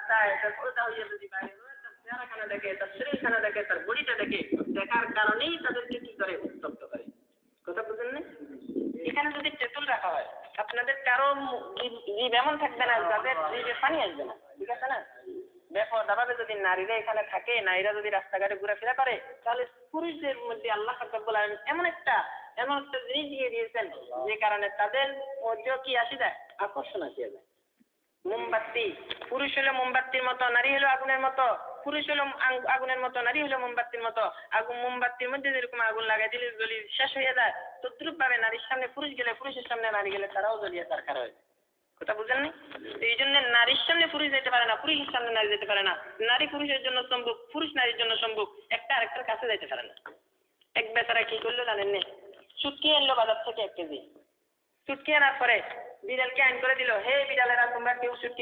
রাস্তায় ওটা হইয়া যদি বাইরে তার চেহারাখানা দেখে, তার শরীরখানা দেখে, তার বডিটা দেখে, দেখার কারণেই তাদেরকে কি করে উত্তপ্ত করে। কথা বুঝেন না? এখানে যদি তেঁতুল রাখা হয়, আপনাদের কারো জীব এমন থাকবে না যাদের জীবে পানি আসবে না, ঠিক আছে না? বেপরোয়াভাবে যদি নারীরা এখানে থাকে, নারীরা যদি রাস্তাঘাটে ঘোরাফেরা করে, তাহলে পুরুষদের মধ্যে আল্লাহ রাব্বুল আলামিন এমন একটা জিনিস দিয়ে দিয়েছেন যে কারণে তাদের মধ্যেও কি আসি যায়, আকর্ষণ আসিয়া যায়। মোমবাতি, পুরুষ হলো মোমবাতির মতো, নারী হলো আগুনের মতো। পুরুষ হলো আগুনের মতো, নারী হলো মোমবাতির মতো। আগুন মোমবাতির মধ্যে যেরকম আগুন লাগাই দিলে জ্বলি শেষ হয়ে যায়, তদ্রুপ ভাবে নারীর সামনে পুরুষ গেলে, পুরুষের সামনে নারী গেলে তারাও জ্বলিয়ে তারকার হয়ে যায়। কথা বুঝেন না? এই জন্য নারীর সামনে পুরুষ যেতে পারে না, পুরুষের সামনে নারী যেতে পারে না। নারী পুরুষের জন্য সম্ভব, পুরুষ নারীর জন্য সম্ভব, একটা আরেকটার কাছে যেতে পারে না। এক বেচারা কি করলো জানেন না? শুটকি আনলো বাজার থেকে 1 কেজি। শুটকি আনার পরে বিড়ালকে আইন করে দিল, হে বিড়ালেরা তোমরা কেউ শুটকি